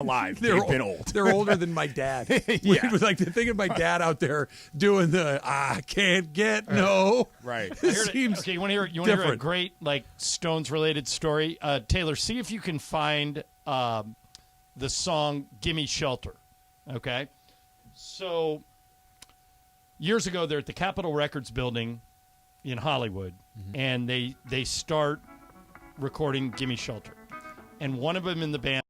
alive. They've been old. They're older than my dad. Yeah. Like thinking of my dad out there doing the I can't get no. Right. Seems okay, you want to hear a great Stones related story? Taylor, see if you can find the song "Gimme Shelter." Okay, so years ago, they're at the Capitol Records building in Hollywood, and they start recording "Gimme Shelter," and one of them in the band.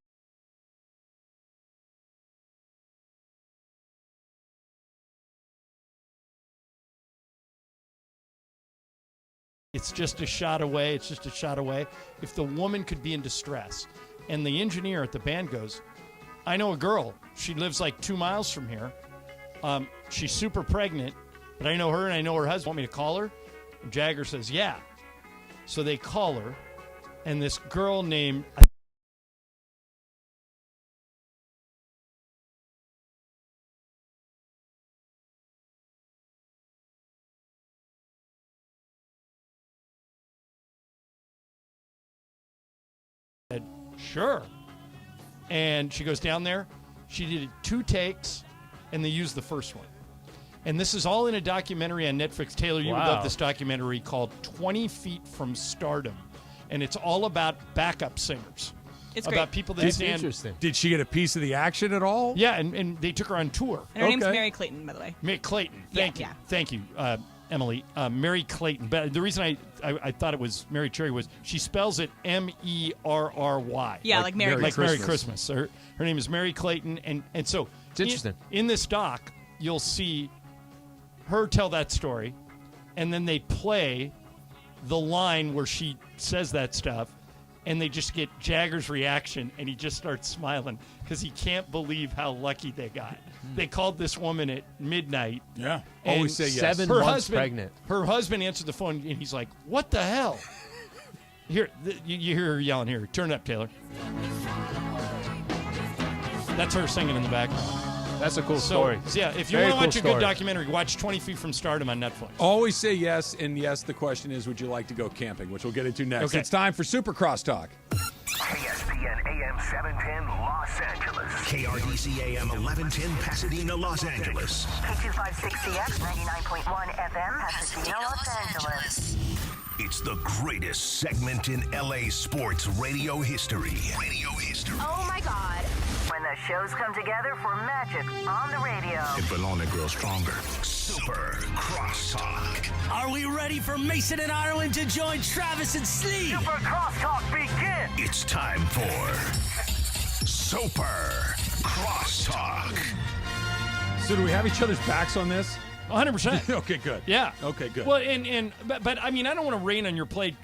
It's just a shot away. It's just a shot away. If the woman could be in distress. And the engineer at the band goes, I know a girl. She lives like 2 miles from here. She's super pregnant, but I know her and I know her husband. Want me to call her? And Jagger says, yeah. So they call her, and this girl named... Sure. And she goes down there. She did 2 takes, and they used the first one. And this is all in a documentary on Netflix. Taylor, you would love this documentary called 20 Feet from Stardom. And it's all about backup singers. It's about great. people that stand. Interesting. Did she get a piece of the action at all? Yeah, and they took her on tour. And her name's Mary Clayton, by the way. Mary Clayton. Thank you. Yeah. Thank you, Emily. Mary Clayton. But the reason I thought it was Mary Cherry was she spells it Merry. Yeah, like Merry Christmas. Merry Christmas. Her name is Mary Clayton. And so it's interesting. In this doc, you'll see her tell that story, and then they play the line where she says that stuff, and they just get Jagger's reaction, and he just starts smiling because he can't believe how lucky they got. They called this woman at midnight. Yeah. And Always say yes. 7 months pregnant. Her husband answered the phone, and he's like, what the hell? Here, you hear her yelling here. Turn it up, Taylor. That's her singing in the background. That's a cool story. So, yeah, if you Very want to watch cool a good story. documentary, watch 20 Feet from Stardom on Netflix. Always say yes, and yes, the question is, would you like to go camping, which we'll get into next. Okay. It's time for Super Crosstalk. ESPN AM 710 Los Angeles. KRDC AM 1110 Pasadena, Los Angeles. K256CX 99.1 FM Pasadena, Los Angeles. It's the greatest segment in LA sports radio history. Oh my God. When the shows come together for magic on the radio. It will only grow stronger. Super Crosstalk. Are we ready for Mason and Ireland to join Travis and Slee? Super Crosstalk begin. It's time for Super Crosstalk. So do we have each other's backs on this? 100%. Okay, good. Yeah. Okay, good. Well, but I mean, I don't want to rain on your parade,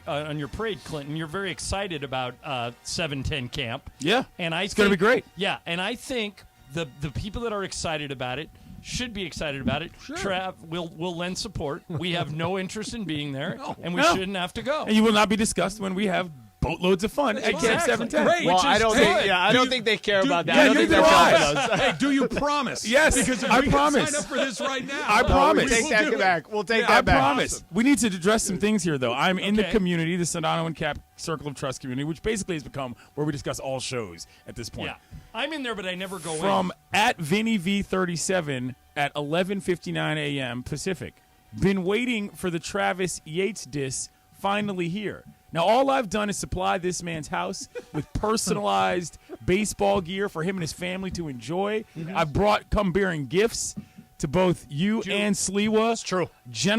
Clinton. You're very excited about 710 camp. Yeah. And It's going to be great. Yeah, and I think the people that are excited about it should be excited about it. Sure. Trav will lend support. We have no interest in being there, and we No. shouldn't have to go. And you will not be discussed when we have boatloads of fun at Camp Exactly. 710. Great. Well, Which I is don't good. think. Yeah, I don't think they care about that. yeah, I don't neither think do that's I. helping us. Hey, do you promise? Yes, Because if I we can promise. sign up for this right now. I promise. We'll take that do it. back. We'll take I that back. promise. We need to address some things here, though. I'm in the Okay. community, the Sedano and Cap Circle of Trust community, which basically has become where we discuss all shows at this point. Yeah, I'm in there, but I never go From in. at Vinny V37 at 11:59 a.m. Pacific. Been waiting for the Travis Yates diss. Finally here. Now, all I've done is supply this man's house with personalized baseball gear for him and his family to enjoy. I come bearing gifts to both you and Sliwa. It's true.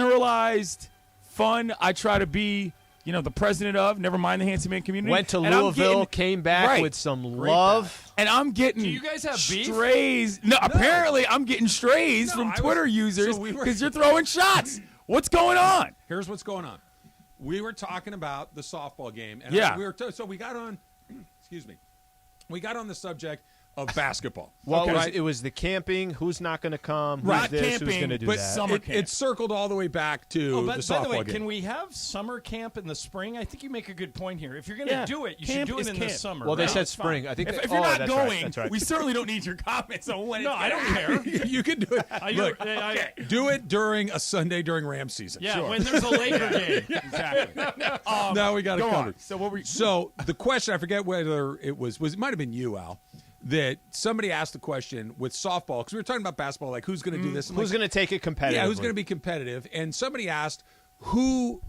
Generalized fun. I try to be, the president of, never mind the Handsome Man community. Went to And I'm Louisville, getting- came back Right. with some love. And I'm getting Do you guys have beef? strays. No, apparently I'm getting strays from Twitter users so we were- because you're throwing shots. What's going on? Here's what's going on. We were talking about the softball game, and Yeah. so we got on. Excuse me. We got on the subject of basketball. Well, Okay. it was the camping. Who's not going to come? Who's Not this? Who's camping, going to do but that? summer camp. It circled all the way back to Oh, the but softball by the way, game. can we have summer camp in the spring? I think you make a good point here. If you're going to Yeah. do it, you Camp should do is it in the camp. summer. Well, they right? said It's fine. spring. I think If they- you're not that's going, right. That's right. we certainly don't need your comments on when No, it's I don't care. You can do it. Look, do it during a Sunday during Rams season. Yeah, Sure. when there's a Laker game. Exactly. Now we got it Go covered. on. So what were you? So the question, I forget whether it was it might have been you, Al, that somebody asked the question with softball, because we were talking about basketball, like who's going to do this? Who's going to take it competitive? Yeah, who's going to be competitive? And somebody asked who.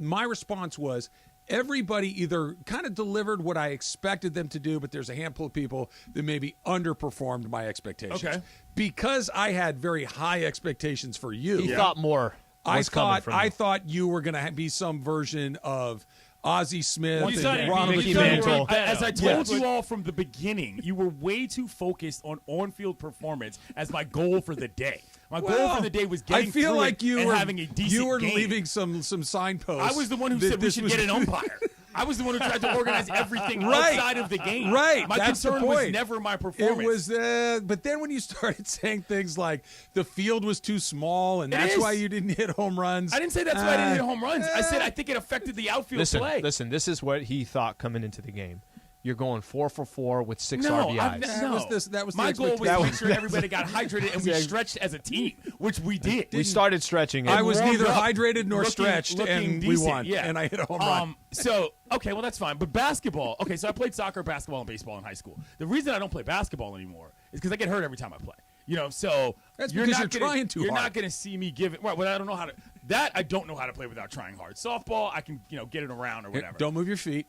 My response was everybody either kind of delivered what I expected them to do, but there's a handful of people that maybe underperformed my expectations. Okay. Because I had very high expectations for you. He thought more. I thought you were going to be some version of Ozzie Smith and Ronald Mickey McDonald. Mantle. As I told you all from the beginning, you were way too focused on-field performance as my goal for the day. My goal for the day was getting I feel through like it you and were having a decent You were game. leaving some signposts. I was the one who said we should get an umpire. I was the one who tried to organize everything Right. outside of the game. Right. My That's the concern was point. never my performance. It was, but then when you started saying things like the field was too small and It that's is. why you didn't hit home runs. I didn't say that's why I didn't hit home runs. I said I think it affected the outfield play. Listen, this is what he thought coming into the game. You're going 4 for 4 with 6 No, RBIs. That was my the goal was to expectation. make sure everybody got hydrated and we stretched as a team, which we did. We started stretching it. I was warmed neither up, hydrated nor stretched, looking and we decent, won. yeah. And I hit a home run. So, okay, well, that's fine. But basketball, okay, so I played soccer, basketball, and baseball in high school. The reason I don't play basketball anymore is because I get hurt every time I play. You know, so That's you're because not you're gonna, trying too You're hard. not going to see me give it. Right, well, I don't know how to. That I don't know how to play without trying hard. Softball, I can, get it around or whatever. Don't move your feet.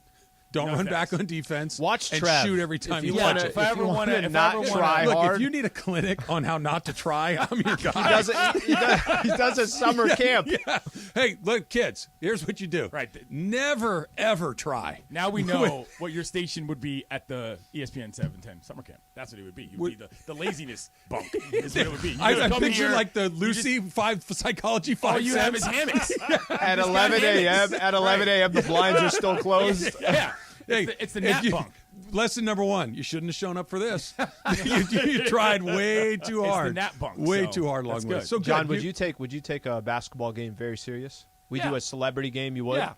Don't No run thanks. back on defense. Watch and Trev. shoot every time you you watch wanna- it. If I ever want to not try Look, hard. if you need a clinic on how not to try, I'm your guy. He does a summer camp. Yeah. Hey, look, kids, here's what you do. Right. Never, ever try. Now we know what your station would be at the ESPN 710 summer camp. That's what it would be. You would be the laziness bunk. Is what it would be. You I just come picture here, like the you Lucy just- 5 psychology 5 All you have is hammocks. At 11 a.m. At 11 a.m. the blinds are still closed. Yeah. Hey, It's the if nap you- bunk. Lesson number 1: you shouldn't have shown up for this. you tried way too It's hard. the nap bunk, way so too hard that's along the way. good. So John, good. would you take a basketball game very serious? We Yeah. do a celebrity game, you would? Yeah.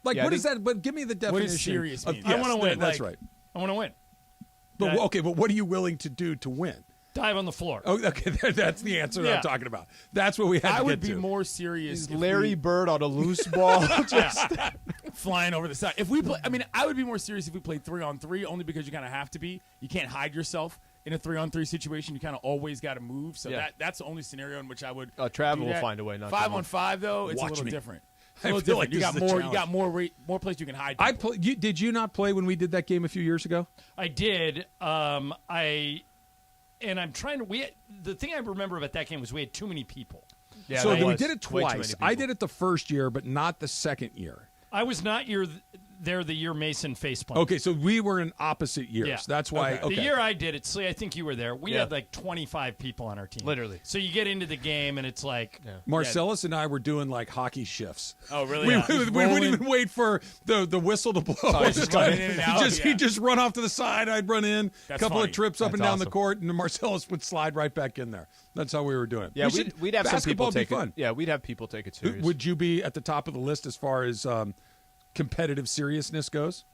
Like, Yeah, what I is that? But give me the definition. What does serious of- mean? yes, I want to win. That's like, right. I want to win. But That- okay, but what are you willing to do to win? Dive on the floor. Oh, okay, that's the answer that Yeah. I'm talking about. That's what we had I to would get be to. more serious if Larry we Bird on a loose ball. flying over the side. If we play, I mean, I would be more serious if we played 3-on-3, only because you kind of have to be. You can't hide yourself in a 3-on-3 situation. You kind of always got to move. So Yeah. that's the only scenario in which I would. Trav do will that. find a way not to 5-on-5 though, it's Watch a little me. different. It's I a little feel like different. this is the You got more place you can hide. I people. did you not play when we did that game a few years ago? I did. And I'm trying to. The thing I remember about that game was we had too many people. Yeah, so that we was did it way too many twice. people. I did it the first year, but not the second year. I was not there the year Mason faceplanted. Okay, so we were in opposite years. Yeah. That's why. Okay. The year I did it, Slee, I think you were there. We Yeah. had like 25 people on our team. Literally. So you get into the game and it's like, Marcellus and I were doing like hockey shifts. Oh, really? We, Yeah. we Just wouldn't rolling. even wait for the whistle to blow. just running in and out, He'd just run off to the side. I'd run in. A That's couple funny. of trips up That's and down the awesome. court, and Marcellus would slide right back in there. That's how we were doing it. Yeah, we'd have some people basketball take be fun. it. Yeah, we'd have people take it serious. Would you be at the top of the list as far as competitive seriousness goes?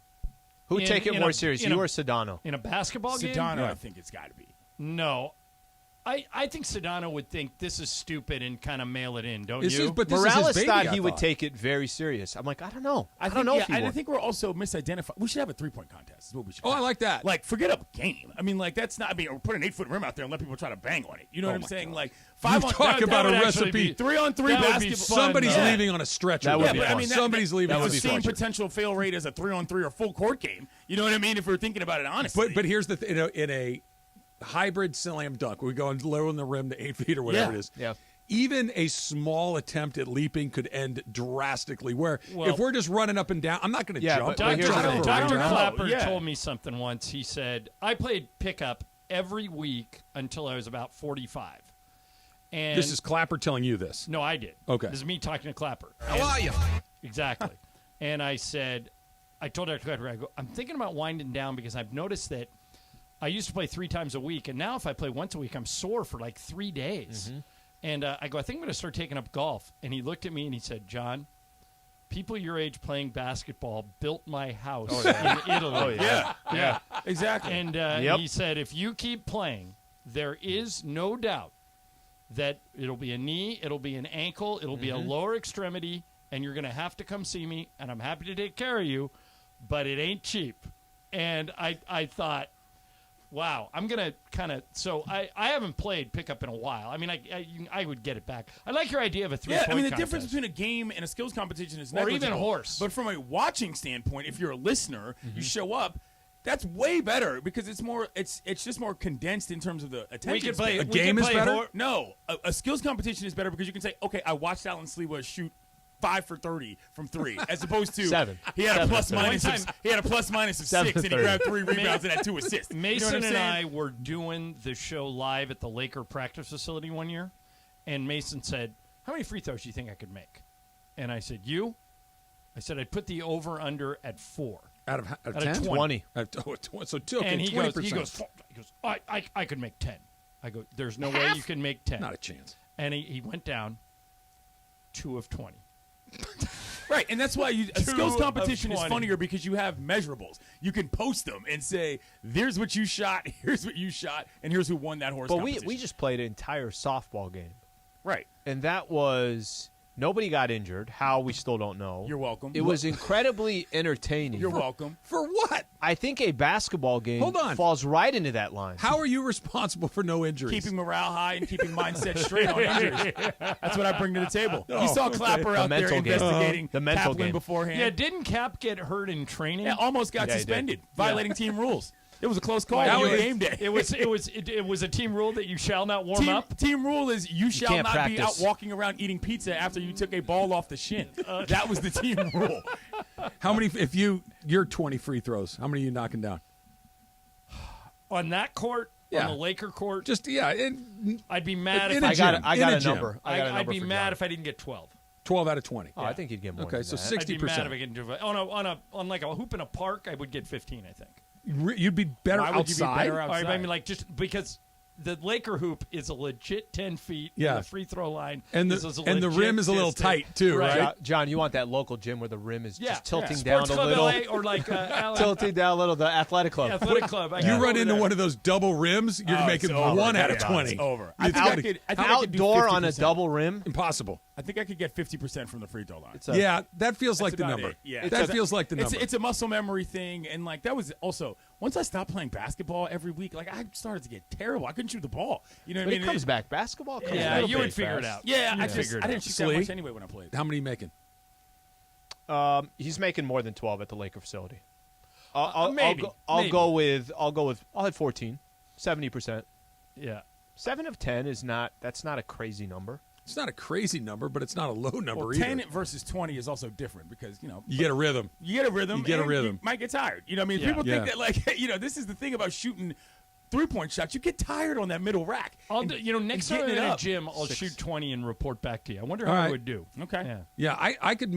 Who'd take it in more a- serious, in you a- or Sedano? in a basketball game? Sedano, I think it's got to be. No. I think Sedano would think this is stupid and kind of mail it in, don't This you? is- but this is Morales his baby, thought I he would thought. take it very serious. I'm like, I don't know. I think, don't know yeah, if he and I would. think we're also misidentified. We should have a 3-point contest. Is what we should. Oh, I have. like that. Like, forget a game. I mean, like that's not. I mean, or put an 8-foot rim out there and let people try to bang on it. You know what I'm my saying? God. Like You talk about a would actually recipe. be- 3-on-3 that would be basketball. fun. Somebody's Yeah. leaving on a stretcher. That would Yeah, be but I fun. mean, Somebody's leaving that's on the a same stretcher. potential fail rate as a 3-on-3 or full court game. You know what I mean? If we're thinking about it honestly. But here's the thing. In a hybrid slam dunk, where we go and low in the rim to 8 feet or whatever Yeah. it is. Yeah. Even a small attempt at leaping could end drastically. Where Well- if we're just running up and down, I'm not going to Yeah, jump. but I'm here's the jumping thing. for a Dr. rebound. Clapper Yeah. told me something once. He said, I played pickup every week until I was about 45. And This is Clapper telling you this. No, I did. Okay. This is me talking to Clapper. How are you? Exactly. And I said, I told Dr. Clapper, I go, I'm thinking about winding down because I've noticed that I used to play 3 times a week, and now if I play once a week, I'm sore for like 3 days. And I go, I think I'm going to start taking up golf. And he looked at me and he said, John, people your age playing basketball built my house in Italy. yeah, exactly. And Yep. he said, if you keep playing, there is no doubt that it'll be a knee, it'll be an ankle, it'll be a lower extremity, and you're going to have to come see me, and I'm happy to take care of you, but it ain't cheap. And I thought, Wow, I'm gonna kind of. So I haven't played pickup in a while. I mean, I would get it back. I like your idea of a 3-point. Yeah, I mean the contest. difference between a game and a skills competition is Or even negligible. horse. But from a watching standpoint, if you're a listener, you show up. That's way better because it's more. It's just more condensed in terms of the attention. We could play. A we game could is play better? No, a skills competition is better because you can say, okay, I watched Alan Sliwa shoot 5 for 30 from 3, as opposed to 7. He had a plus Seven. minus. He had a plus minus of 6, and he 7:30. grabbed 3 rebounds and had 2 assists. Mason you know and I saying? were doing the show live at the Laker practice facility one year, and Mason said, "How many free throws do you think I could make?" And I said, "You?" I said, "I'd put the over/under at 4." Out of Out 10? of 20. So 2, okay, And he 20%. goes, I could make 10. I go, there's no way you can make 10. Not a chance. And he went down 2 of 20. Right, and that's why a skills of competition is 20. funnier because you have measurables. You can post them and say, "There's what you shot. Here's what you shot, and here's who won that horse." But competition. we just played an entire softball game, right. and that was nobody got injured. How, we still don't know. You're welcome. It was incredibly entertaining. You're welcome. For what? I think a basketball game Hold on. falls right into that line. How are you responsible for no injuries? Keeping morale high and keeping mindset straight on injuries. That's what I bring to the table. You saw Clapper out there mental game. investigating The mental Kaplan game. beforehand. Yeah, didn't Cap get hurt in training? Yeah, almost got Yeah, he did. suspended, violating team rules. It was a close call That on was- game day. It was a team rule that you shall not warm up. Team rule is you shall can't not be out practice. walking around eating pizza after you took a ball off the shin. That was the team rule. How many, if you're 20 free throws, how many are you knocking down? On that court, Yeah. on the Laker court, Just, I'd be mad in if a I got gym. I In got a a gym. number. I got a I'd number be for mad John. if I didn't get 12. 12 out of 20. Oh, I think you'd get more. Okay, than so that. 60%. I'd be mad if I didn't do it. On like a hoop and a park, I would get 15. I think. You'd be better Why would you be outside? better outside? I mean, like just because the Laker hoop is a legit 10 feet. Yeah. And the free throw line And is the legit rim is a little distance. tight, too, right? John, you want that local gym where the rim is Yeah, just tilting yeah. down Sports a Club little, LA or like Allen tilting down a little. The athletic club. Athletic Club. I You can go run over into there. one of those double rims, you're Oh, making it's over. 1 out of Yeah, 20. It's over. You I think gotta- I could do Outdoor on a 50%. double rim. Impossible. I think I could get 50% from the free throw line. Yeah, that feels like the about number. it. Yeah. That feels like the It's number. a muscle memory thing, and like that was also once I stopped playing basketball every week, like I started to get terrible. I couldn't shoot the ball. You know what But I it mean? comes back. Basketball comes Yeah, back you would pretty figure it fast. out. Yeah, You'd I figure it didn't out. shoot that Slee? much anyway when I played. How many are you making? He's making more than 12 at the Laker facility. I'll maybe. I'll hit 14, 70%. Yeah. 7 of 10 is not. That's not a crazy number. It's not a crazy number, but it's not a low number Well, either. 10 versus 20 is also different because You get a rhythm. You get a rhythm. You get a and rhythm. You might get tired. You know what I mean? Yeah. People think Yeah. that, like, this is the thing about shooting three-point shots. You get tired on that middle rack. I'll And- do, next and time I'm getting in it a up. gym, I'll shoot 20 and report back to you. I wonder All how I right. would do. Okay. Yeah. Yeah, I'd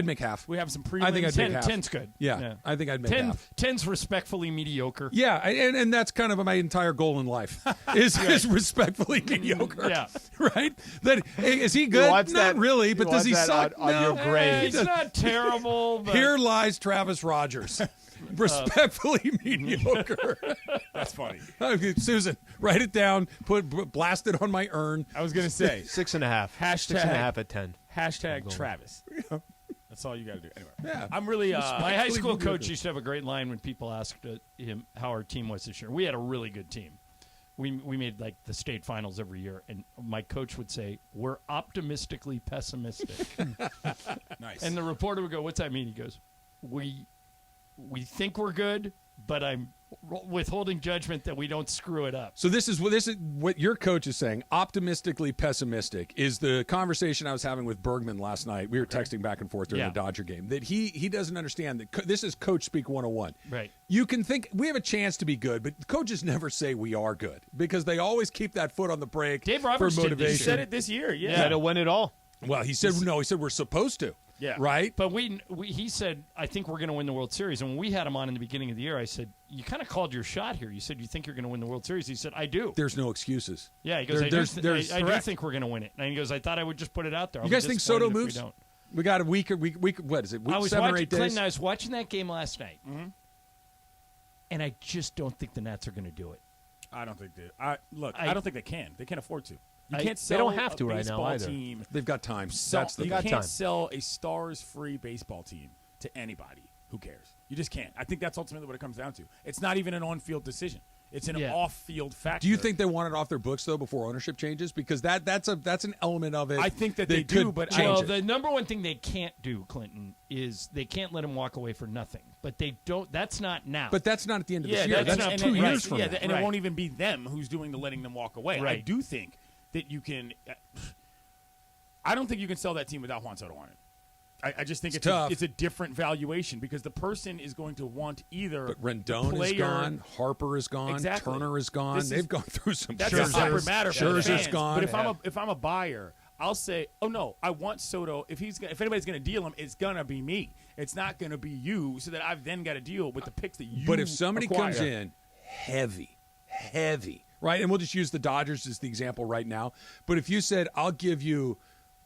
make half. We have some prelims. I think I'd make 10, half. 10's good. Yeah, I think I'd make half. 10's respectfully mediocre. Yeah, and that's kind of my entire goal in life is respectfully mediocre. Yeah. Right? That hey, is he good? wants Not that- really, he but does wants he that suck? on your No. grade. It's not terrible, but Here lies Travis Rodgers. Respectfully mediocre. That's funny. Okay, Susan, write it down. Blast it on my urn. I was going to say, 6.5. Hashtag- 6.5 at 10. hashtag Travis. That's all you got to do. Anyway, Yeah. I'm really my high school mediocre. coach used to have a great line when people asked him how our team was this year. We had a really good team. We made like the state finals every year, and my coach would say, "We're optimistically pessimistic." nice. And the reporter would go, "What's that mean?" He goes, "We think we're good, but I'm withholding judgment that we don't screw it up." So this is what your coach is saying. Optimistically pessimistic is the conversation I was having with Bergman last night. We were texting back and forth during Yeah. the Dodger game. That he doesn't understand that this is coach speak 101. Right. You can think we have a chance to be good, but coaches never say we are good because they always keep that foot on the brake Dave for Roberts did this motivation. He said it this year. Yeah. Got to win it all. Well, he said no. He said we're supposed to. Yeah. Right. But he said, "I think we're going to win the World Series." And when we had him on in the beginning of the year, I said, "You kind of called your shot here. You said you think you're going to win the World Series." He said, "I do." There's no excuses. Yeah, he goes, There- "I do correct. think we're going to win it." And he goes, "I thought I would just put it out there." I'll You guys be think Soto disappointed if moves? We don't. We got a week. What is it? Week I was 7 or watching 8 days. Clinton. I was watching that game last night, and I just don't think the Nats are going to do it. I don't think they. I I- don't think they can. They can't afford to. You I- can't they sell don't have to a right now baseball either. team. They've got time. That's the you got can't time. sell a stars-free baseball team to anybody. Who cares? You just can't. I think that's ultimately what it comes down to. It's not even an on-field decision. It's an off-field factor. Do you think they want it off their books though before ownership changes? Because that's an element of it. I think that they do, but the number one thing they can't do, Clinton, is they can't let him walk away for nothing. But they don't. That's not now. But that's not at the end of this year. That's 2 years from now. And it won't even be them who's doing the letting them walk away. Right. I do think that you can. I don't think you can sell that team without Juan Soto on it. I just think it's a different valuation because the person is going to want either. But Rendon is gone, Harper is gone, Turner is gone. They've gone through some. That's a separate matter. Scherzer's gone. But if I'm a buyer, I'll say, oh no, I want Soto. If anybody's going to deal him, it's going to be me. It's not going to be you. So that I've then got to deal with the picks that you. But if somebody acquire. comes in heavy, right, and we'll just use the Dodgers as the example right now. But if you said, I'll give you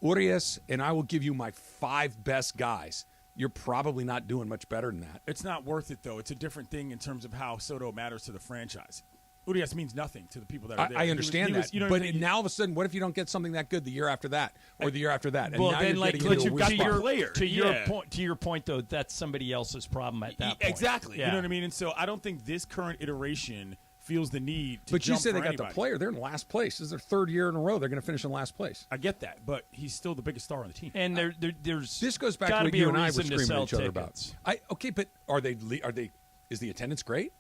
Urias, and I will give you my 5 best guys, you're probably not doing much better than that. It's not worth it, though. It's a different thing in terms of how Soto matters to the franchise. Urias means nothing to the people that are there. I understand that. But now all of a sudden, what if you don't get something that good the year after that or the year after that? And well, now then, you've got your player. To your point, though, that's somebody else's problem at that point. Exactly. Yeah. You know what I mean? And so I don't think this current iteration feels the need to But you jump say for they got anybody. the player. They're in last place. This is their 3rd year in a row. They're going to finish in last place. I get that, but he's still the biggest star on the team. And there's this goes back to what you and I were screaming at each other about. Okay, but are they? Is the attendance great?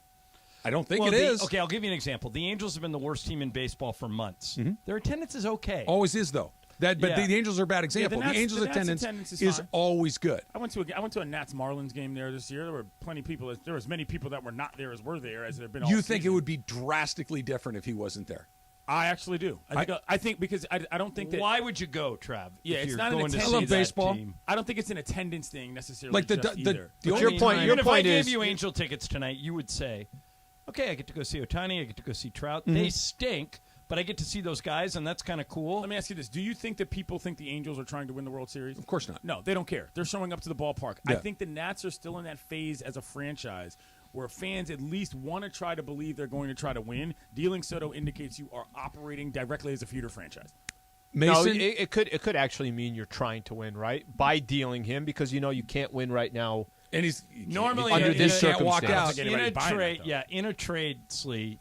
I don't think it is. Okay, I'll give you an example. The Angels have been the worst team in baseball for months. Mm-hmm. Their attendance is okay. Always is though. But the Angels are a bad example. Yeah, the Angels' attendance is always good. I went to a Nats Marlins game there this year. There were plenty of people. There were as many people that were not there as were there as there have been. All You think season. it would be drastically different if he wasn't there? I actually do. I think because I don't think that. Why would you go, Trav? Yeah, it's not an attendance. I love baseball. I don't think it's an attendance thing necessarily. Like your point. If I gave you Angel tickets tonight, you would say, "Okay, I get to go see Ohtani. I get to go see Trout. Mm-hmm. They stink." But I get to see those guys, and that's kind of cool. Let me ask you this. Do you think that people think the Angels are trying to win the World Series? Of course not. No, they don't care. They're showing up to the ballpark. Yeah. I think the Nats are still in that phase as a franchise where fans at least want to try to believe they're going to try to win. Dealing Soto indicates you are operating directly as a feeder franchise. Mason? No, it could actually mean you're trying to win, right? By dealing him, because you know you can't win right now. And he's normally under this circumstance. In a trade, in a trade, Slee,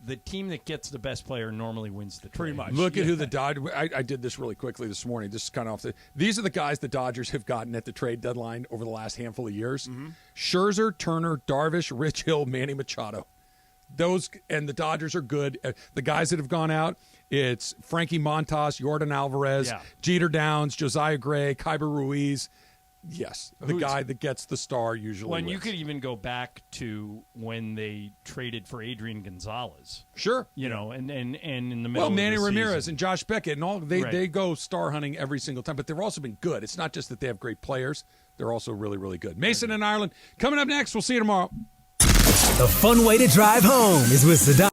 the team that gets the best player normally wins the trade. Pretty much. Look at who the Dodgers. I did this really quickly this morning. This is kind of off these are the guys the Dodgers have gotten at the trade deadline over the last handful of years: Scherzer, Turner, Darvish, Rich Hill, Manny Machado. Those and the Dodgers are good. The guys that have gone out, it's Frankie Montas, Yordan Alvarez, Jeter Downs, Josiah Gray, Kyber Ruiz. Yes, the guy that gets the star usually When wins. you could even go back to when they traded for Adrian Gonzalez. Sure. You know, and in the middle of Manny the Ramirez season. and Josh Beckett and all they go star hunting every single time, but they've also been good. It's not just that they have great players. They're also really, really good. Mason and Ireland coming up next. We'll see you tomorrow. The fun way to drive home is with Saddam.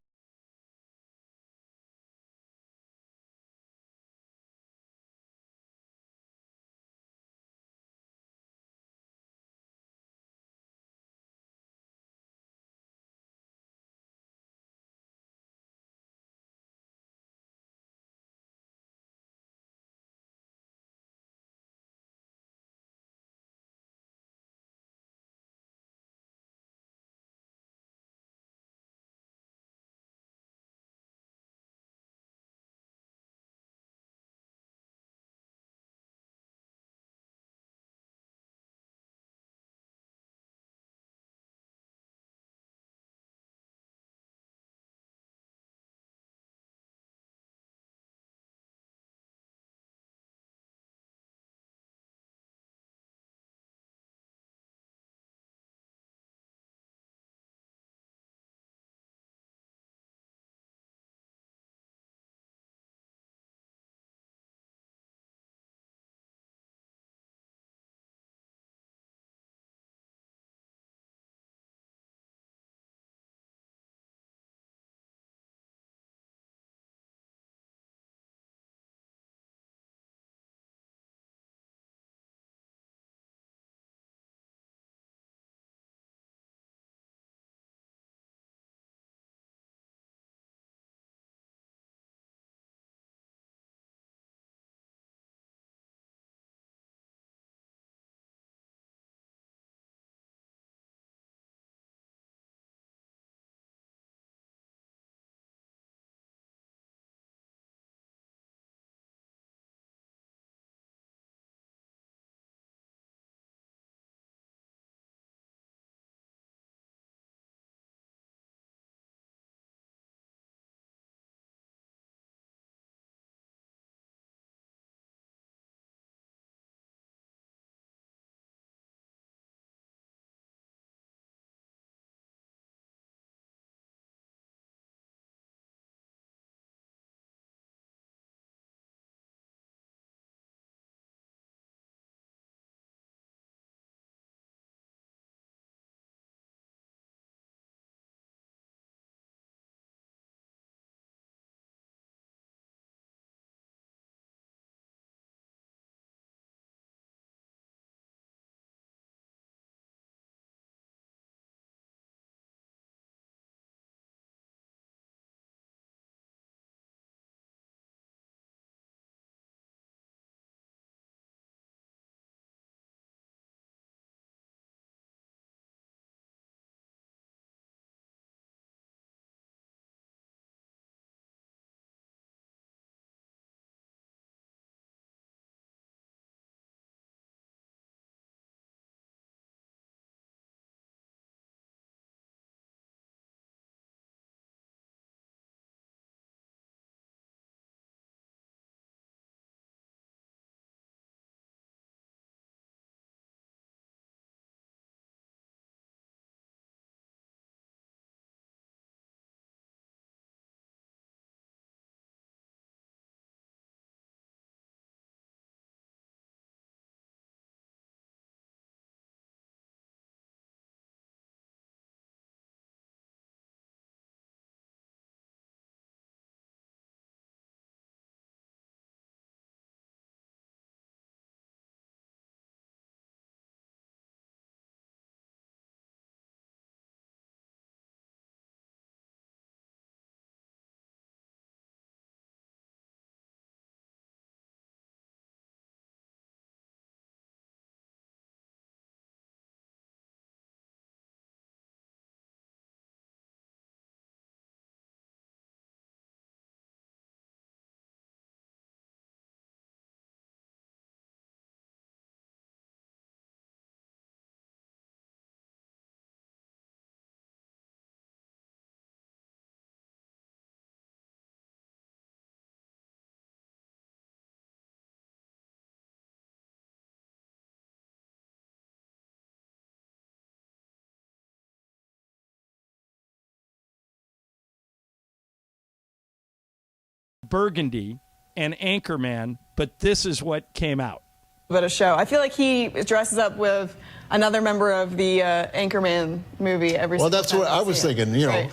Burgundy and Anchorman, but this is what came out. But a show. I feel like he dresses up with another member of the Anchorman movie every single time. Well, that's what I was thinking. Right.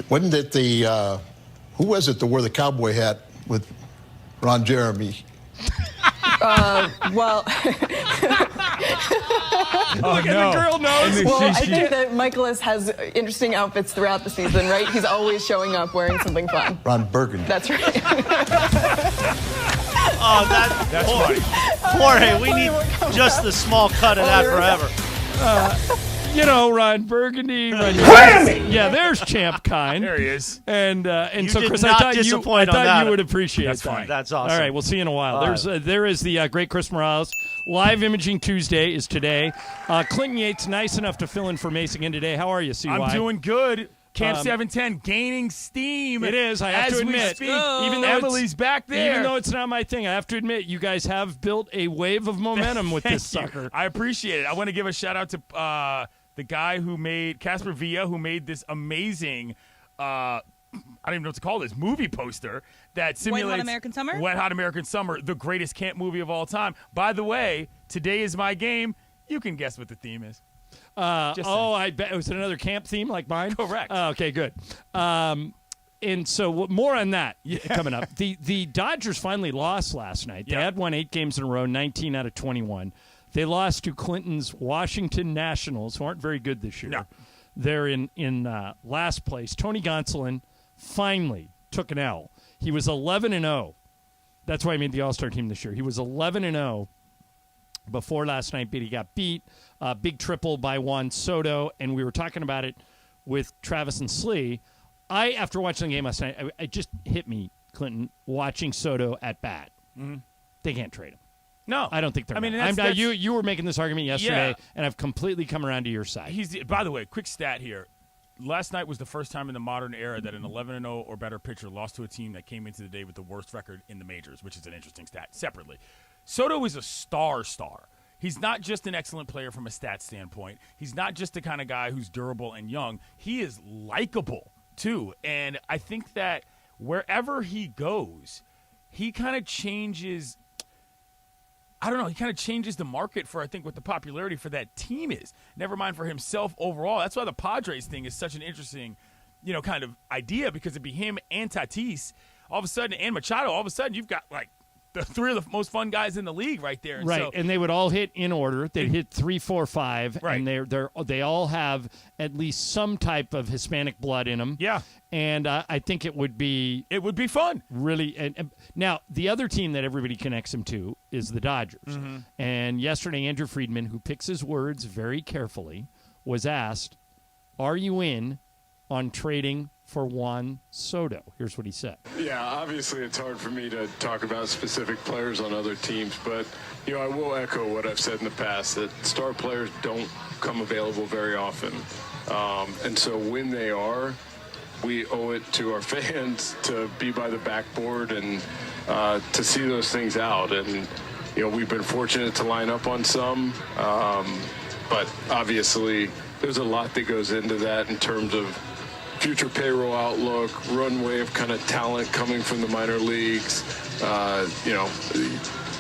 Wasn't it the who was it that wore the cowboy hat with Ron Jeremy? Well, Look at the girl knows. Well, I think that Michaelis has interesting outfits throughout the season, right? He's always showing up wearing something fun. Ron Burgundy. That's right. Oh, that's funny. Jorge, we need just the small cut of that forever. Ron Burgundy. Yeah, there's Champ Kind. There he is. And so, did Chris, not I disappoint on thought that. you would appreciate That's that. funny. That's awesome. All right, we'll see you in a while. There is the great Chris Morales. Live Imaging Tuesday is today. Clinton Yates, nice enough to fill in for Mace again today. How are you, CY? I'm doing good. Camp 710 gaining steam. It is, I have to admit. Even though Emily's back there. Even though it's not my thing, I have to admit, you guys have built a wave of momentum with this sucker. I appreciate it. I want to give a shout-out to the guy who made, Casper Villa, who made this amazing, I don't even know what to call this, movie poster that simulates Wet Hot American Summer? Wet Hot American Summer, the greatest camp movie of all time. By the way, today is my game. You can guess what the theme is. I bet. Was it another camp theme like mine? Correct. Okay, good. And so more on that coming up. The Dodgers finally lost last night. They had won 8 games in a row, 19 out of 21. They lost to Clinton's Washington Nationals, who aren't very good this year. No. They're in last place. Tony Gonsolin finally took an L. He was 11-0. That's why he made the All-Star team this year. He was 11-0 before last night, but he got beat. Big triple by Juan Soto, and we were talking about it with Travis and Slee. After watching the game last night, it just hit me, Clinton, watching Soto at bat. Mm-hmm. They can't trade him. No, I don't think they're. You were making this argument yesterday, and I've completely come around to your side. By the way, quick stat here. Last night was the first time in the modern era that an 11-0 or better pitcher lost to a team that came into the day with the worst record in the majors, which is an interesting stat separately. Soto is a star. He's not just an excellent player from a stat standpoint. He's not just the kind of guy who's durable and young. He is likable, too. And I think that wherever he goes, he kind of changes – I don't know. He kind of changes the market for, I think, what the popularity for that team is. Never mind for himself overall. That's why the Padres thing is such an interesting, kind of idea, because it'd be him and Tatis all of a sudden, and Machado. All of a sudden, you've got like the 3 of the most fun guys in the league right there. Right, and they would all hit in order. They'd hit 3, 4, 5, right. And they all have at least some type of Hispanic blood in them. Yeah, and I think it would be fun. Really, and now the other team that everybody connects him to is the Dodgers. Mm-hmm. And yesterday, Andrew Friedman, who picks his words very carefully, was asked, "Are you in on trading for Juan Soto?" Here's what he said. Yeah, obviously it's hard for me to talk about specific players on other teams, but I will echo what I've said in the past, that star players don't come available very often. And so when they are, we owe it to our fans to be by the backboard and to see those things out. And, we've been fortunate to line up on some, but obviously there's a lot that goes into that in terms of future payroll outlook, runway of kind of talent coming from the minor leagues,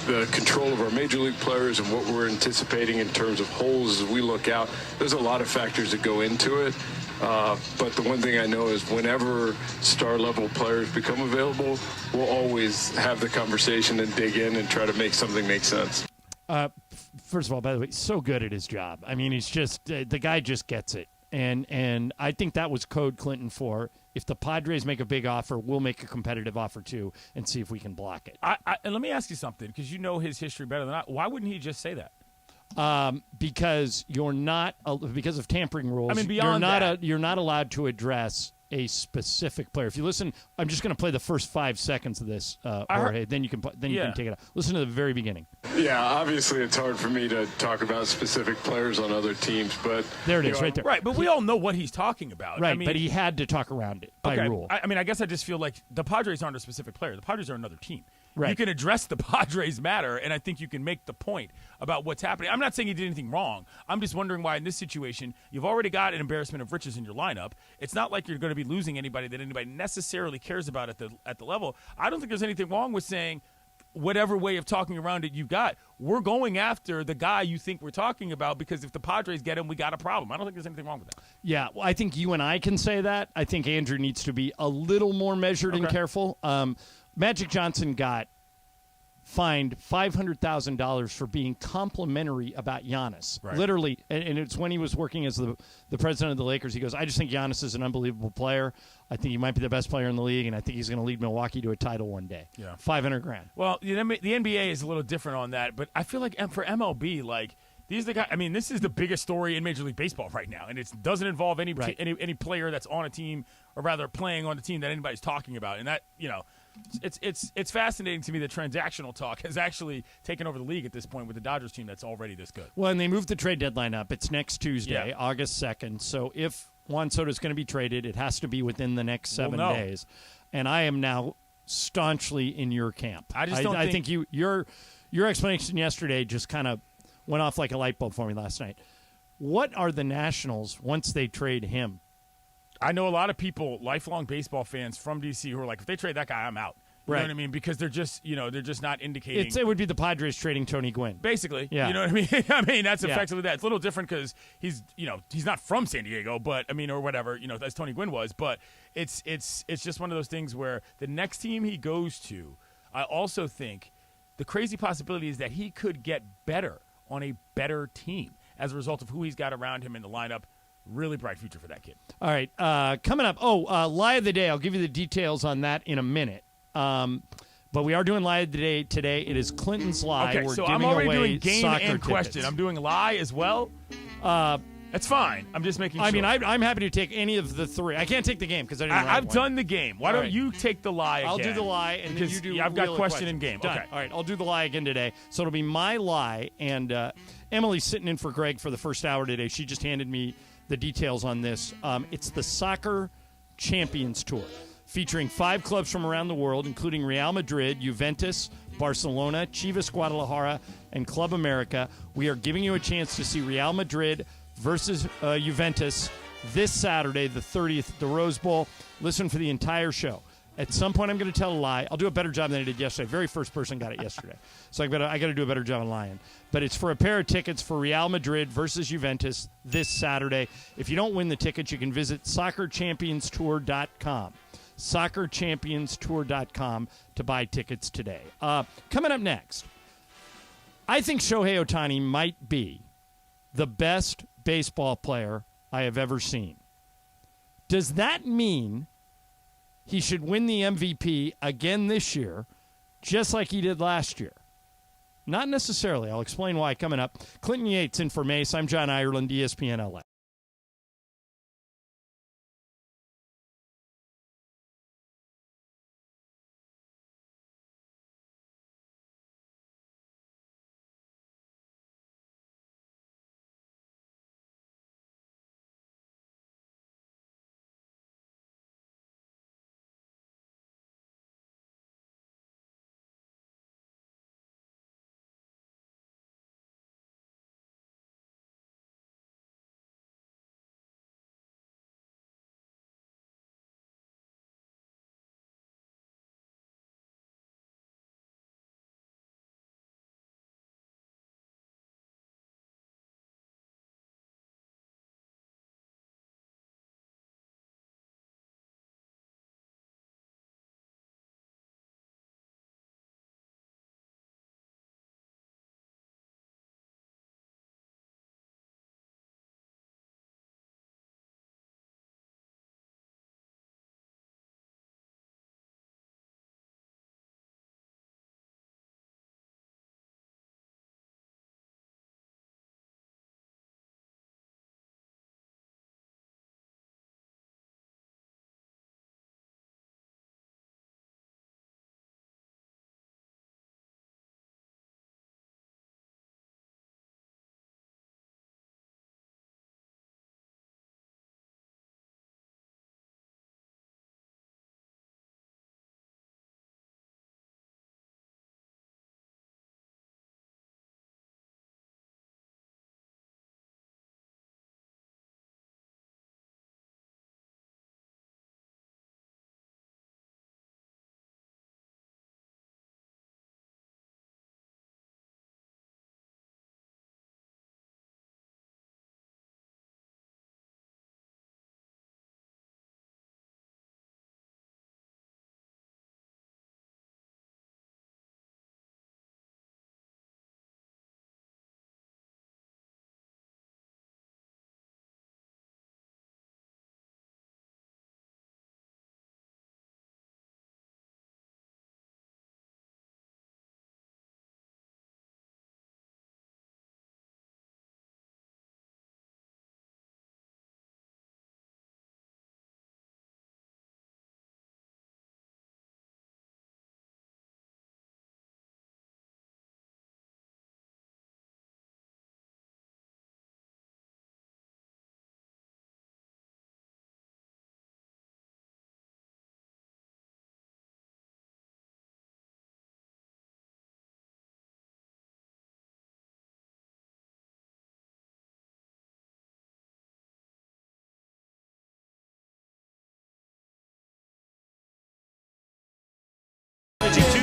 the control of our major league players and what we're anticipating in terms of holes as we look out. There's a lot of factors that go into it. But the one thing I know is whenever star-level players become available, we'll always have the conversation and dig in and try to make something make sense. First of all, by the way, he's so good at his job. I mean, he's just the guy just gets it. And I think that was code Clinton for, if the Padres make a big offer, we'll make a competitive offer too and see if we can block it. And let me ask you something, because you know his history better than I. Why wouldn't he just say that? Because you're not because of tampering rules. I mean, beyond you're not allowed to address a specific player. If you listen, I'm just going to play the first 5 seconds of this, Jorge. Then you can take it out. Listen to the very beginning. Yeah, obviously it's hard for me to talk about specific players on other teams, but there it is, right there. Right, but we all know what he's talking about. Right, I mean, but he had to talk around it by rule. I guess I just feel like the Padres aren't a specific player. The Padres are another team. Right. You can address the Padres matter, and I think you can make the point about what's happening. I'm not saying he did anything wrong. I'm just wondering why in this situation you've already got an embarrassment of riches in your lineup. It's not like you're going to be losing anybody that anybody necessarily cares about at the level. I don't think there's anything wrong with saying whatever way of talking around it you got, we're going after the guy you think we're talking about because if the Padres get him, we got a problem. I don't think there's anything wrong with that. Yeah, well, I think you and I can say that. I think Andrew needs to be a little more measured and careful. Magic Johnson got fined $500,000 for being complimentary about Giannis. Right. Literally, and it's when he was working as the president of the Lakers. He goes, I just think Giannis is an unbelievable player. I think he might be the best player in the league, and I think he's going to lead Milwaukee to a title one day. Yeah. $500,000. Well, the NBA is a little different on that, but I feel like for MLB, like, these are the guys. I mean, this is the biggest story in Major League Baseball right now, and it doesn't involve any player that's on a team, or rather playing on the team that anybody's talking about. And that, it's fascinating to me that transactional talk has actually taken over the league at this point with the Dodgers team that's already this good. Well, and they moved the trade deadline up. It's next Tuesday, August 2nd. So if Juan Soto's going to be traded, it has to be within the next 7 days. And I am now staunchly in your camp. I just don't think your explanation yesterday just kind of went off like a light bulb for me last night. What are the Nationals once they trade him? I know a lot of people, lifelong baseball fans from D.C., who are like, if they trade that guy, I'm out. You know what I mean? Because they're just, they're just not indicating. It would be the Padres trading Tony Gwynn. Basically. Yeah. You know what I mean? I mean, that's effectively that. It's a little different because he's not from San Diego, but, or whatever, as Tony Gwynn was. But it's just one of those things where the next team he goes to, I also think the crazy possibility is that he could get better on a better team as a result of who he's got around him in the lineup. Really bright future for that kid. All right. Coming up, Lie of the Day. I'll give you the details on that in a minute. But we are doing Lie of the Day today. It is Clinton's Lie. Okay, We're so giving I'm already away doing game soccer and question. tickets. I'm doing Lie as well. That's fine. I'm just making sure. I mean, I'm happy to take any of the three. I can't take the game because I've done the game. Why don't you take the Lie again? I'll do the Lie, and then you do I've got wheel of question and questions. game. Done. Okay. All right, I'll do the Lie again today. So it'll be my Lie, and Emily's sitting in for Greg for the first hour today. She just handed me the details on this. It's the Soccer Champions Tour, featuring 5 clubs from around the world, including Real Madrid, Juventus, Barcelona, Chivas Guadalajara, and Club America. We are giving you a chance to see Real Madrid versus Juventus this Saturday, the 30th, at the Rose Bowl. Listen for the entire show. At some point, I'm going to tell a lie. I'll do a better job than I did yesterday. Very first person got it yesterday. So I got to do a better job of lying. But it's for a pair of tickets for Real Madrid versus Juventus this Saturday. If you don't win the tickets, you can visit soccerchampionstour.com. soccerchampionstour.com to buy tickets today. Coming up next, I think Shohei Ohtani might be the best baseball player I have ever seen. Does that mean he should win the MVP again this year, just like he did last year? Not necessarily. I'll explain why coming up. Clinton Yates in for Mace. I'm John Ireland, ESPN LA.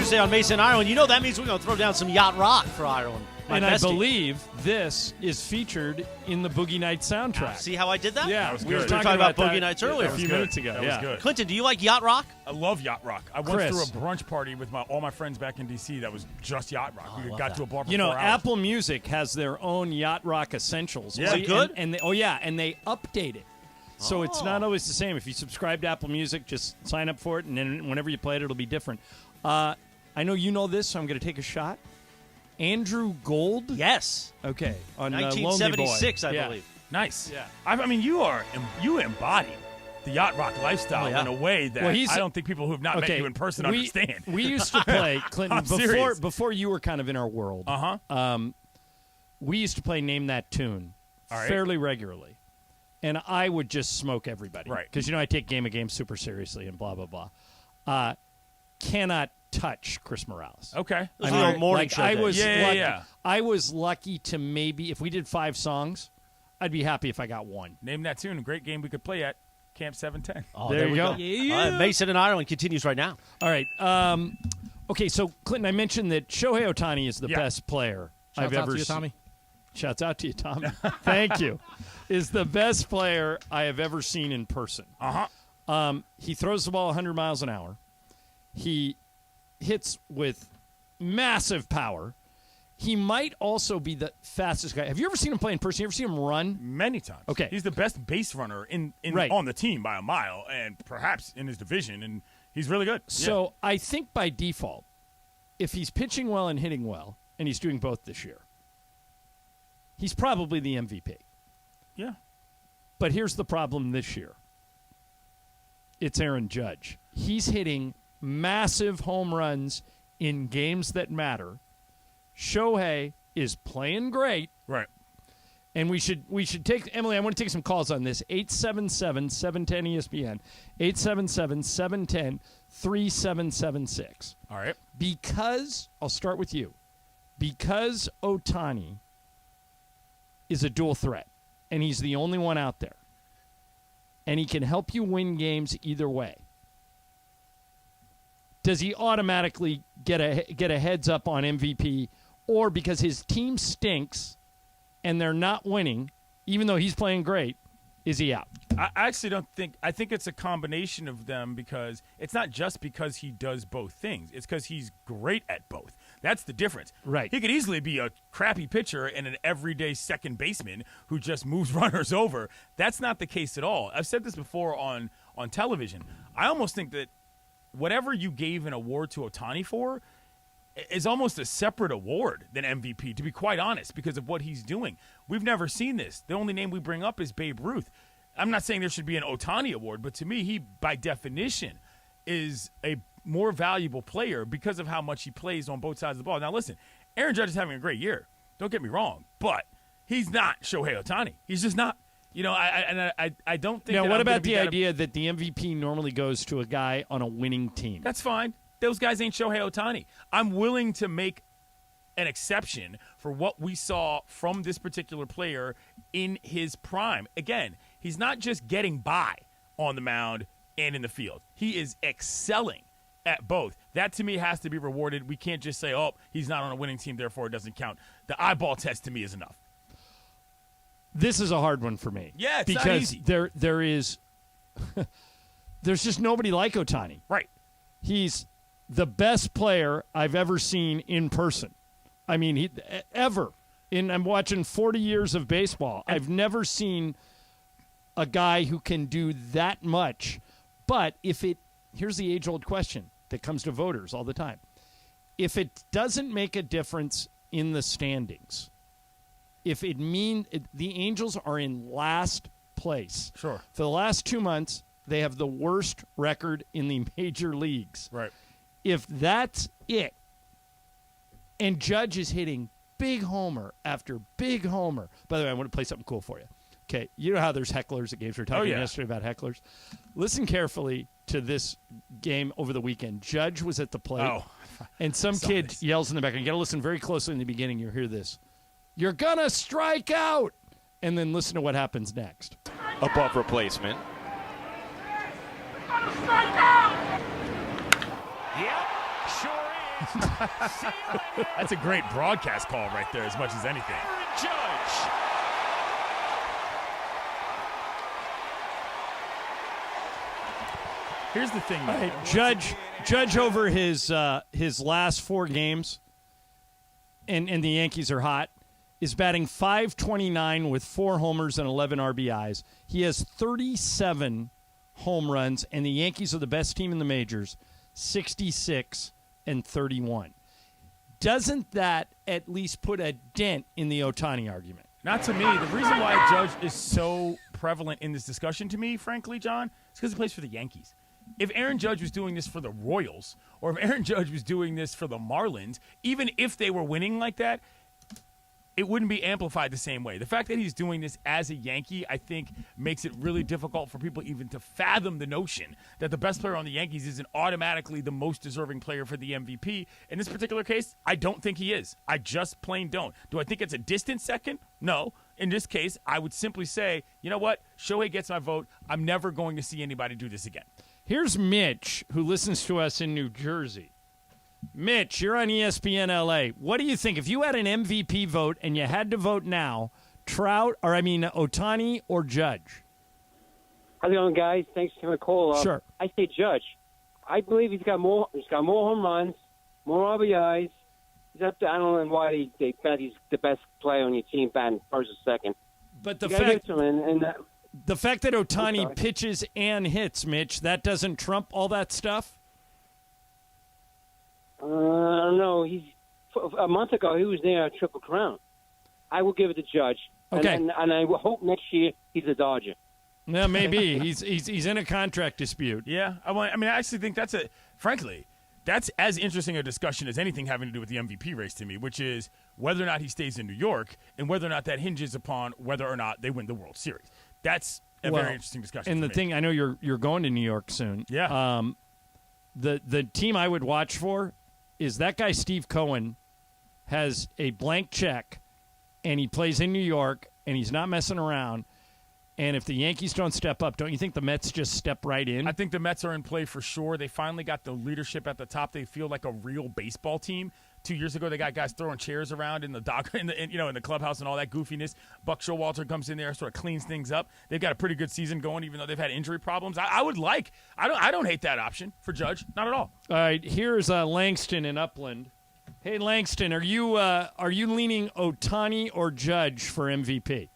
Thursday on Mason, Ireland. You know that means we're going to throw down some yacht rock for Ireland. And I believe this is featured in the Boogie Nights soundtrack. See how I did that? Yeah, was we were good. talking about that Boogie Nights earlier. a few minutes ago. That was good. Clinton, do you like yacht rock? I love yacht rock. I went Chris. through a brunch party with all my friends back in D.C. that was just yacht rock. We got to a bar for You know, 4 hours. Apple Music has their own yacht rock essentials. Yeah. Is it good? And they update it. So it's not always the same. If you subscribe to Apple Music, just sign up for it, and then whenever you play it, it'll be different. I know you know this, so I'm going to take a shot. Andrew Gold? Yes. Okay. On 1976, Lonely Boy. I believe. Nice. Yeah. I mean, you embody the yacht rock lifestyle in a way that I don't think people who have not met you in person understand. We used to play, Clinton, serious. before you were kind of in our world. We used to play Name That Tune fairly regularly. And I would just smoke everybody. Right. Because, I take Game of Games super seriously and blah, blah, blah. Cannot touch Chris Morales. Okay. Those are morning show I days. was Yeah. lucky. I was lucky to maybe, if we did 5 songs, I'd be happy if I got 1. Name That Tune, a great game we could play at Camp 710. Oh, There you we go. Yeah. Mason and Ireland continues right now. All right. Okay, so, Clinton, I mentioned that Shohei Ohtani is the best player I've ever seen. Tommy. Shouts out to you, Tommy. Thank you. Is the best player I have ever seen in person. He throws the ball 100 miles an hour. He hits with massive power. He might also be the fastest guy. Have you ever seen him play in person? You ever seen him run? Many times. Okay. He's the best base runner on the team by a mile and perhaps in his division, and he's really good. So I think by default, if he's pitching well and hitting well, and he's doing both this year, he's probably the MVP. Yeah. But here's the problem this year. It's Aaron Judge. He's hitting massive home runs in games that matter. Shohei is playing great. Right. And we should take, Emily, I want to take some calls on this. 877-710-ESPN. 877-710-3776. All right. Because, I'll start with you. Because Ohtani is a dual threat, and he's the only one out there, and he can help you win games either way, does he automatically get a heads up on MVP, or because his team stinks and they're not winning, even though he's playing great, is he out? I actually don't think – I think it's a combination of them because it's not just because he does both things. It's because he's great at both. That's the difference. Right. He could easily be a crappy pitcher and an everyday second baseman who just moves runners over. That's not the case at all. I've said this before on television. I almost think that whatever you gave an award to Ohtani for is almost a separate award than MVP, to be quite honest, because of what he's doing. We've never seen this. The only name we bring up is Babe Ruth. I'm not saying there should be an Ohtani award, but to me, he, by definition, is a more valuable player because of how much he plays on both sides of the ball. Now, listen, Aaron Judge is having a great year. Don't get me wrong, but he's not Shohei Ohtani. He's just not. You know, I don't think. Now, that what I'm about gonna the idea that the MVP normally goes to a guy on a winning team? That's fine. Those guys ain't Shohei Ohtani. I'm willing to make an exception for what we saw from this particular player in his prime. Again, he's not just getting by on the mound and in the field. He is excelling at both. That, to me, has to be rewarded. We can't just say, oh, he's not on a winning team, therefore it doesn't count. The eyeball test, to me, is enough. This is a hard one for me. Yeah, it's because not easy. there is there's just nobody like Ohtani. Right. He's the best player I've ever seen in person. I mean, ever. I'm watching 40 years of baseball. I've never seen a guy who can do that much. But here's the age-old question that comes to voters all the time. If it doesn't make a difference in the standings, if it means the Angels are in last place. Sure. For the last 2 months, they have the worst record in the major leagues. Right. If that's it, and Judge is hitting big homer after big homer. By the way, I want to play something cool for you. Okay, you know how there's hecklers at games. We were talking yesterday about hecklers. Listen carefully to this game over the weekend. Judge was at the plate, and some kid yells in the background. You got to listen very closely in the beginning. You'll hear this. You're going to strike out. And then listen to what happens next. Above replacement. Yep, sure That's a great broadcast call right there, as much as anything. Judge. Here's the thing, though. Right, Judge over his last 4 games, and the Yankees are hot, is batting .529 with 4 homers and 11 RBIs. He has 37 home runs, and the Yankees are the best team in the majors, 66 and 31. Doesn't that at least put a dent in the Ohtani argument? Not to me. The reason why Judge is so prevalent in this discussion to me, frankly, John, is because he plays for the Yankees. If Aaron Judge was doing this for the Royals, or if Aaron Judge was doing this for the Marlins, even if they were winning like that, it wouldn't be amplified the same way. The fact that he's doing this as a Yankee, I think, makes it really difficult for people even to fathom the notion that the best player on the Yankees isn't automatically the most deserving player for the MVP. In this particular case, I don't think he is. I just plain don't. Do I think it's a distant second? No. In this case, I would simply say, you know what? Shohei gets my vote. I'm never going to see anybody do this again. Here's Mitch, who listens to us in New Jersey. Mitch, you're on ESPN LA. What do you think? If you had an MVP vote and you had to vote now, Ohtani or Judge? How's it going, guys? Thanks for the call. Sure. I say Judge. I believe he's got more home runs, more RBIs. He's up there. I don't know why they bet he's the best player on your team, batting first or second. But the fact that Ohtani pitches and hits, Mitch, that doesn't trump all that stuff? I don't know. A month ago, he was there at Triple Crown. I will give it to Judge. Okay. And I hope next year he's a Dodger. Yeah, maybe. he's in a contract dispute. Yeah. I actually think frankly, that's as interesting a discussion as anything having to do with the MVP race to me, which is whether or not he stays in New York and whether or not that hinges upon whether or not they win the World Series. That's a very interesting discussion. And the thing, I know you're going to New York soon. Yeah. The team I would watch for is that guy Steve Cohen has a blank check, and he plays in New York, and he's not messing around. And if the Yankees don't step up, don't you think the Mets just step right in? I think the Mets are in play for sure. They finally got the leadership at the top. They feel like a real baseball team. 2 years ago, they got guys throwing chairs around in the clubhouse and all that goofiness. Buck Showalter comes in there, sort of cleans things up. They've got a pretty good season going, even though they've had injury problems. I don't hate that option for Judge, not at all. All right, here's Langston in Upland. Hey, Langston, are you leaning Ohtani or Judge for MVP?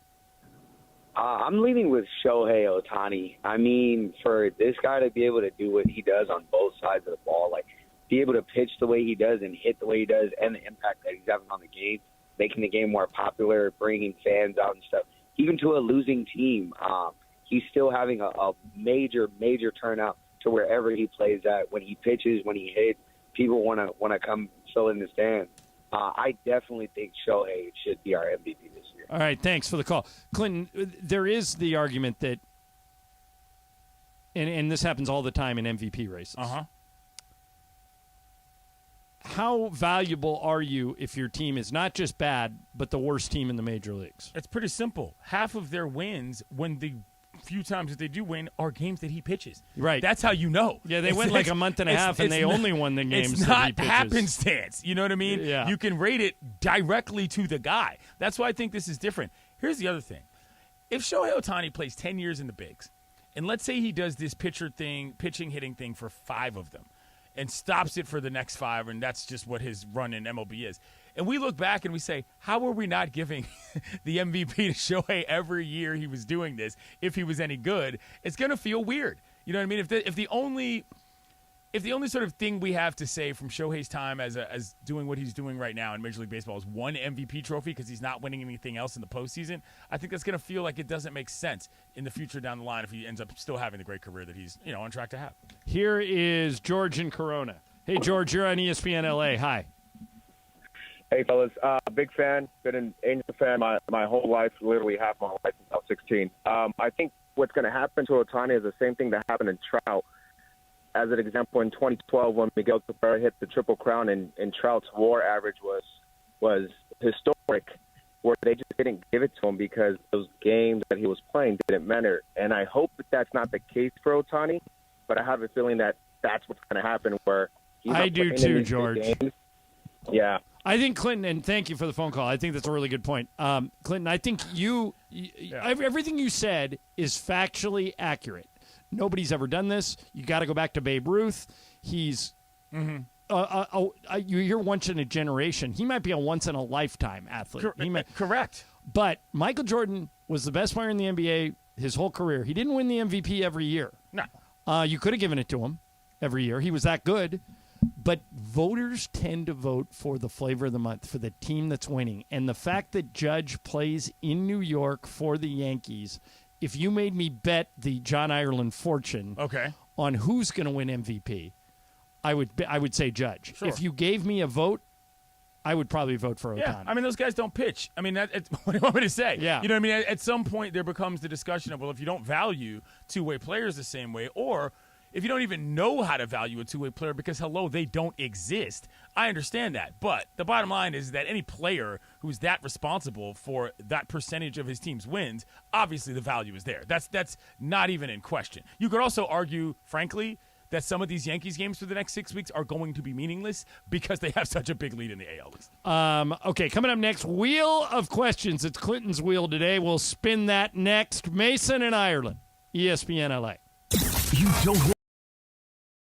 I'm leaning with Shohei Ohtani. I mean, for this guy to be able to do what he does on both sides of the ball, like be able to pitch the way he does and hit the way he does, and the impact that he's having on the game, making the game more popular, bringing fans out and stuff, even to a losing team, he's still having a major, major turnout to wherever he plays at. When he pitches, when he hits, people want to come fill in the stands. I definitely think Shohei should be our MVP this year. All right, thanks for the call. Clinton, there is the argument that, and this happens all the time in MVP races. Uh-huh. How valuable are you if your team is not just bad, but the worst team in the major leagues? It's pretty simple. Half of their wins, when the few times that they do win, are games that he pitches. Right. That's how you know. Yeah, they went like a month and a half, and they only won the games that he pitches. It's not happenstance. You know what I mean? Yeah. You can rate it directly to the guy. That's why I think this is different. Here's the other thing. If Shohei Ohtani plays 10 years in the bigs, and let's say he does this pitching, hitting thing for 5 of them, and stops it for the next 5, and that's just what his run in MLB is. And we look back and we say, how are we not giving the MVP to Shohei every year he was doing this if he was any good? It's going to feel weird. You know what I mean? If the only sort of thing we have to say from Shohei's time as doing what he's doing right now in Major League Baseball is one MVP trophy because he's not winning anything else in the postseason, I think that's going to feel like it doesn't make sense in the future down the line if he ends up still having the great career that he's on track to have. Here is George in Corona. Hey, George, you're on ESPN LA. Hi. Hey, fellas. Big fan. Been an Angel fan my whole life, literally half my life since I was 16. I think what's going to happen to Ohtani is the same thing that happened in Trout. As an example, in 2012, when Miguel Cabrera hit the Triple Crown and Trout's WAR average was historic, where they just didn't give it to him because those games that he was playing didn't matter. And I hope that that's not the case for Ohtani, but I have a feeling that that's what's going to happen, where I do too, George. Yeah. I think Clinton, and thank you for the phone call. I think that's a really good point. Clinton, I think everything you said is factually accurate. Nobody's ever done this. You got to go back to Babe Ruth. He's you hear once in a generation. He might be a once in a lifetime athlete. Correct. But Michael Jordan was the best player in the NBA his whole career. He didn't win the MVP every year. No. You could have given it to him every year. He was that good. But voters tend to vote for the flavor of the month, for the team that's winning. And the fact that Judge plays in New York for the Yankees, if you made me bet the John Ireland fortune on who's going to win MVP, I would say Judge. Sure. If you gave me a vote, I would probably vote for Ohtani. Yeah, I mean, those guys don't pitch. I mean, what do you want me to say? Yeah. You know what I mean? At some point, there becomes the discussion of, well, if you don't value two-way players the same way, or if you don't even know how to value a two-way player because, hello, they don't exist, I understand that. But the bottom line is that any player who's that responsible for that percentage of his team's wins, obviously the value is there. That's not even in question. You could also argue, frankly, that some of these Yankees games for the next 6 weeks are going to be meaningless because they have such a big lead in the AL list. Okay, coming up next, Wheel of Questions. It's Clinton's Wheel today. We'll spin that next. Mason in Ireland, ESPN LA. You don't